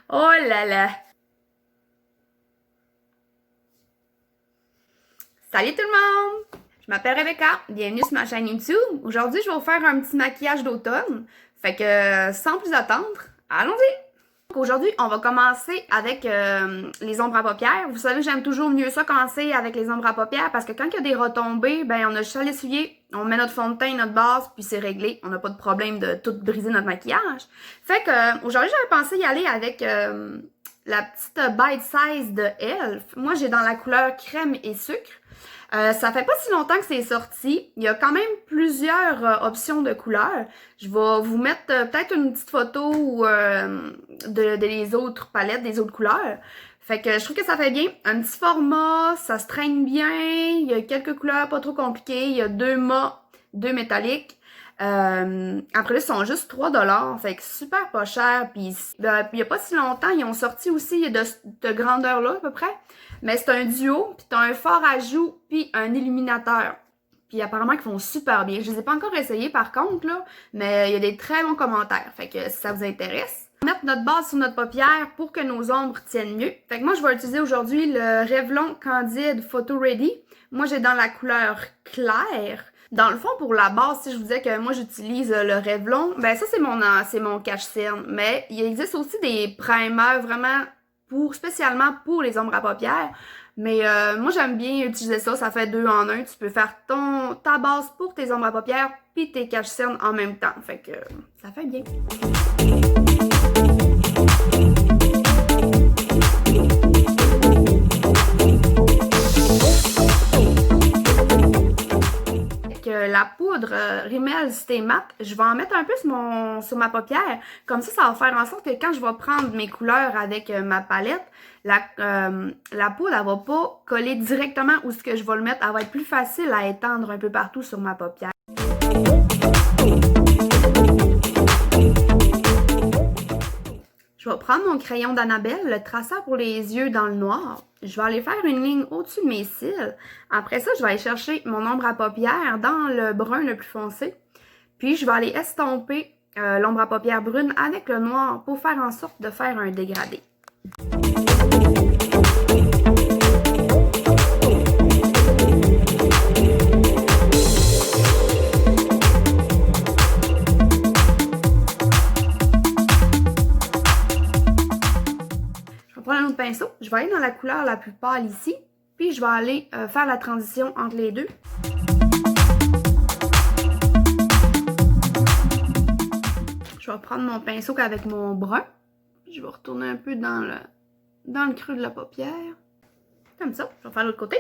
Oh là là! Salut tout le monde! Je m'appelle Rebecca, bienvenue sur ma chaîne YouTube. Aujourd'hui, je vais vous faire un petit maquillage d'automne. Fait que, sans plus attendre, allons-y! Aujourd'hui, on va commencer avec les ombres à paupières. Vous savez, j'aime toujours mieux ça commencer avec les ombres à paupières parce que quand il y a des retombées, ben on a juste à l'essuyer, on met notre fond de teint, notre base, puis c'est réglé. On n'a pas de problème de tout briser notre maquillage. Fait que aujourd'hui, j'avais pensé y aller avec la petite Bite Size de Elf. Moi, j'ai dans la couleur crème et sucre. Ça fait pas si longtemps que c'est sorti. Il y a quand même plusieurs options de couleurs. Je vais vous mettre peut-être une petite photo ou, de les autres palettes, des autres couleurs. Fait que je trouve que ça fait bien. Un petit format, ça se traîne bien. Il y a quelques couleurs pas trop compliquées. Il y a deux mats, deux métalliques. Après là, ils sont juste 3$. Fait que super pas cher. Puis il y a pas si longtemps, ils ont sorti aussi de grandeur-là à peu près. Mais c'est un duo, puis t'as un fard à joues, puis un illuminateur. Puis apparemment, ils font super bien. Je les ai pas encore essayés par contre, là, mais il y a des très bons commentaires. Fait que si ça vous intéresse. On va mettre notre base sur notre paupière pour que nos ombres tiennent mieux. Fait que moi, je vais utiliser aujourd'hui le Revlon Candid Photo Ready. Moi, j'ai dans la couleur claire. Dans le fond, pour la base, si je vous disais que moi, j'utilise le Revlon, ben ça, c'est mon cache-cerne. Mais il existe aussi des primers vraiment spécialement pour les ombres à paupières. Mais moi, j'aime bien utiliser ça. Ça fait 2 en 1. Tu peux faire ta base pour tes ombres à paupières puis tes cache-cernes en même temps. Fait que ça fait bien. La poudre Rimmel Stay Matte, je vais en mettre un peu sur ma paupière. Comme ça va faire en sorte que quand je vais prendre mes couleurs avec ma palette, la poudre, elle va pas coller directement où ce que je vais le mettre. Elle va être plus facile à étendre un peu partout sur ma paupière. Je vais prendre mon crayon d'Annabelle, le traçeur pour les yeux dans le noir. Je vais aller faire une ligne au-dessus de mes cils. Après ça, je vais aller chercher mon ombre à paupières dans le brun le plus foncé. Puis, je vais aller estomper l'ombre à paupières brune avec le noir pour faire en sorte de faire un dégradé. Pinceau, je vais aller dans la couleur la plus pâle ici, puis je vais aller faire la transition entre les deux. Je vais prendre mon pinceau avec mon brun, puis je vais retourner un peu dans le creux de la paupière. Comme ça, je vais faire l'autre côté.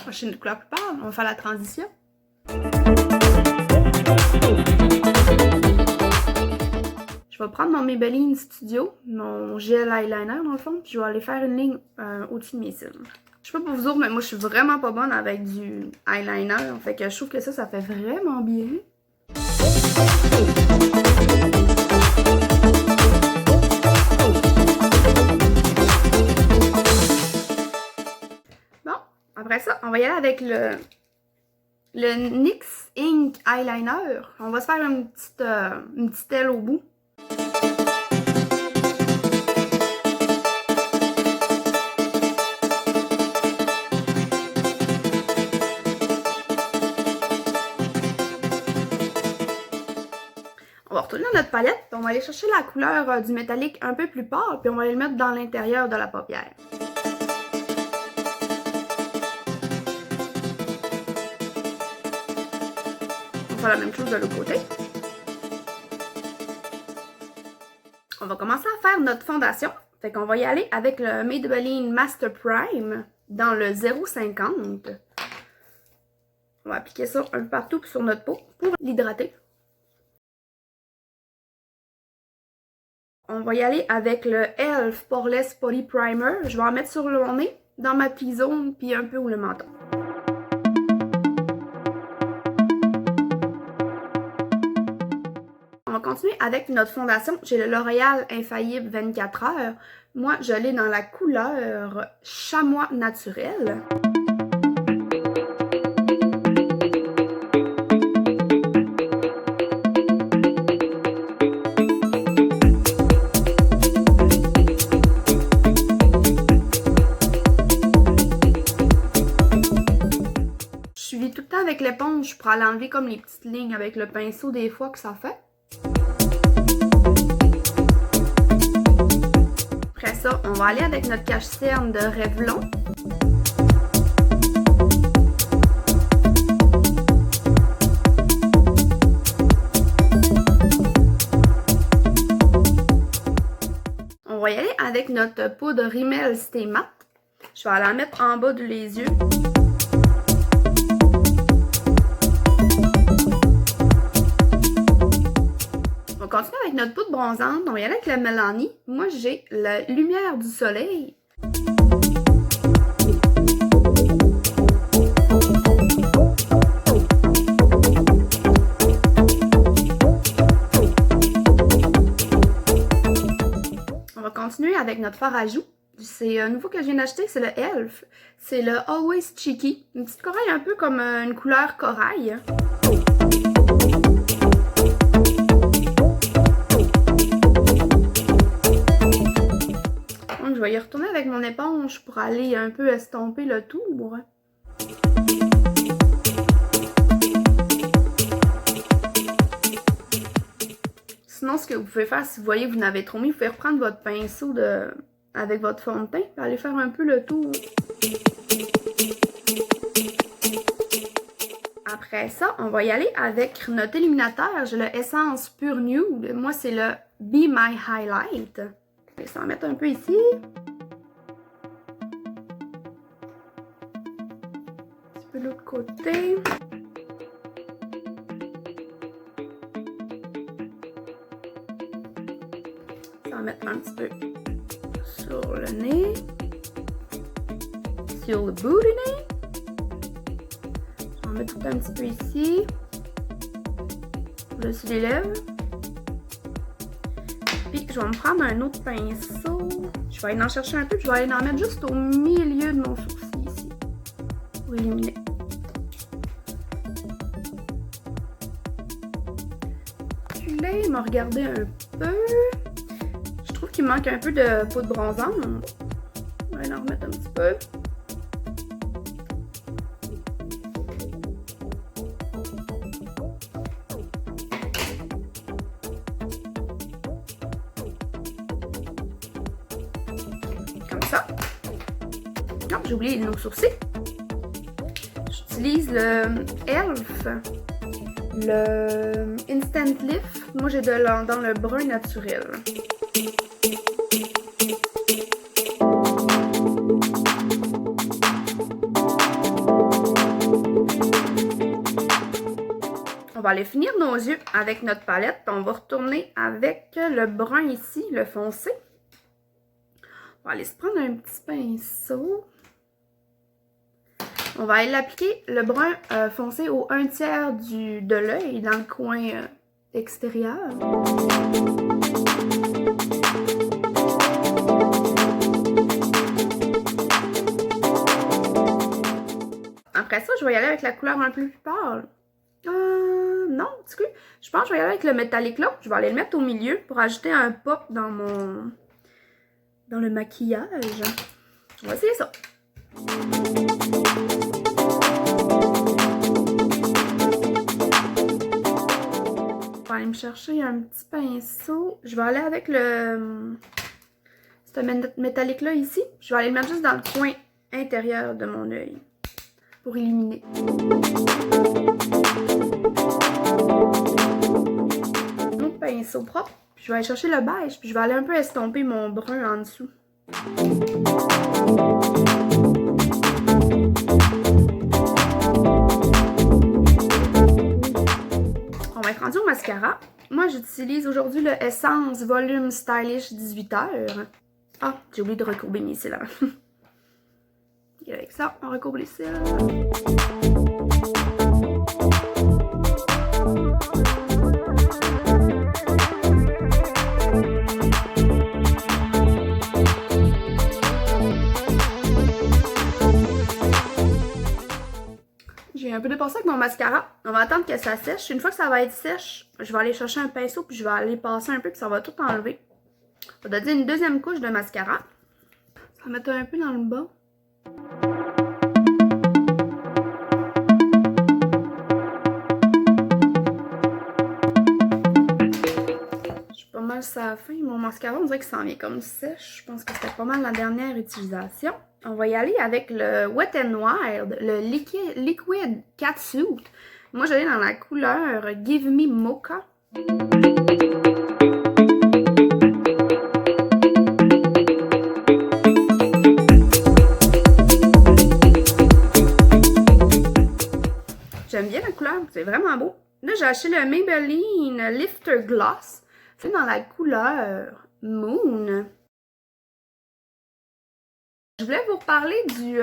Chercher une couleur plus pâle, on va faire la transition. Je vais prendre mon Maybelline Studio, mon gel eyeliner dans le fond, puis je vais aller faire une ligne au-dessus de mes cils. Je sais pas pour vous autres, mais moi je suis vraiment pas bonne avec du eyeliner, fait que je trouve que ça fait vraiment bien. Après ça, on va y aller avec le NYX Ink Eyeliner. On va se faire une petite aile au bout. On va retourner dans notre palette, puis on va aller chercher la couleur du métallique un peu plus pâle, puis on va aller le mettre dans l'intérieur de la paupière. La même chose de l'autre côté. On va commencer à faire notre fondation. Fait qu'on va y aller avec le Maybelline Master Prime dans le 0,50. On va appliquer ça un peu partout sur notre peau pour l'hydrater. On va y aller avec le Elf Poreless Putty Primer. Je vais en mettre sur mon nez, dans ma T-zone, puis un peu où le menton. continuer avec notre fondation. J'ai le L'Oréal Infaillible 24 heures. Moi, je l'ai dans la couleur Chamois naturel. Je vis tout le temps avec l'éponge pour aller enlever comme les petites lignes avec le pinceau des fois que ça fait. Après ça, on va aller avec notre cache-cerne de Revlon. On va y aller avec notre poudre Rimmel Stay Matte. Je vais aller la mettre en bas de les yeux. On continue avec notre poudre bronzante. On va y aller avec la Mélanie. Moi, j'ai la lumière du soleil. On va continuer avec notre fard à joues. C'est un nouveau que je viens d'acheter, c'est le e.l.f. C'est le Always Cheeky. Une petite corail un peu comme une couleur corail. Je vais y retourner avec mon éponge pour aller un peu estomper le tour. Sinon, ce que vous pouvez faire, si vous voyez que vous n'avez trop mis, vous pouvez reprendre votre pinceau avec votre fond de teint et aller faire un peu le tour. Après ça, on va y aller avec notre illuminateur. J'ai le Essence Pure Nude. Moi, c'est le Be My Highlight. Je vais s'en mettre un peu ici. Un petit peu de l'autre côté. Je vais en mettre un petit peu sur le nez. Sur le bout du nez. Je vais en mettre tout un petit peu ici. Dessus les lèvres. Puis, je vais me prendre un autre pinceau. Je vais aller en chercher un peu, puis je vais aller en mettre juste au milieu de mon sourcil ici. Pour illuminer. Puis là, il m'a regardé un peu. Je trouve qu'il manque un peu de poudre bronzante. On va aller en remettre un petit peu. Ça. Non, j'ai oublié nos sourcils. J'utilise le e.l.f. Le Instant Lift. Moi, j'ai dans le brun naturel. On va aller finir nos yeux avec notre palette. On va retourner avec le brun ici, le foncé. On va aller se prendre un petit pinceau. On va aller l'appliquer le brun foncé au 1/3 de l'œil, dans le coin extérieur. Après ça, je vais y aller avec la couleur un peu plus pâle. Non, du coup, je pense que je vais y aller avec le métallique là. Je vais aller le mettre au milieu pour ajouter un pop dans le maquillage. On va essayer ça. Je vais aller me chercher un petit pinceau. Je vais aller avec ce métallique là ici. Je vais aller le mettre juste dans le coin intérieur de mon œil pour illuminer. Un autre pinceau propre. Je vais aller chercher le beige, puis je vais aller un peu estomper mon brun en dessous. On va être rendu au mascara. Moi, j'utilise aujourd'hui le Essence Volume Stylish 18 heures. Ah, j'ai oublié de recourber mes cils là. Et avec ça, on recourbe les cils. un peu dépassée avec mon mascara. On va attendre que ça sèche. Une fois que ça va être sèche, je vais aller chercher un pinceau puis je vais aller passer un peu puis ça va tout enlever. On va donner une deuxième couche de mascara. Ça va mettre un peu dans le bas. Je suis pas mal sur la fin. Mon mascara, on dirait qu'il s'en vient comme sèche. Je pense que c'était pas mal la dernière utilisation. On va y aller avec le Wet n Wild, le Liquid Catsuit. Moi, j'allais dans la couleur Give Me Mocha. J'aime bien la couleur, c'est vraiment beau. Là, j'ai acheté le Maybelline Lifter Gloss. C'est dans la couleur Moon. Je voulais vous reparler du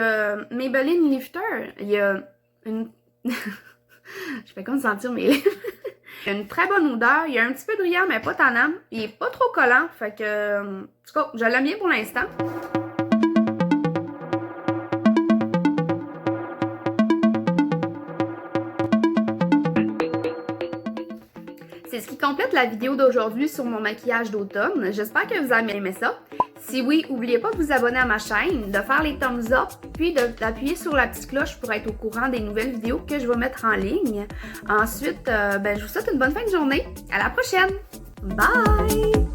Maybelline Lifter. Il y a une... Je fais comme sentir mes lèvres. Il y a une très bonne odeur. Il y a un petit peu brillant, mais pas tannant. Il est pas trop collant. Fait que, en tout cas, je l'aime bien pour l'instant. C'est ce qui complète la vidéo d'aujourd'hui sur mon maquillage d'automne. J'espère que vous avez aimé ça. Si oui, n'oubliez pas de vous abonner à ma chaîne, de faire les thumbs up, puis d'appuyer sur la petite cloche pour être au courant des nouvelles vidéos que je vais mettre en ligne. Ensuite, je vous souhaite une bonne fin de journée. À la prochaine! Bye!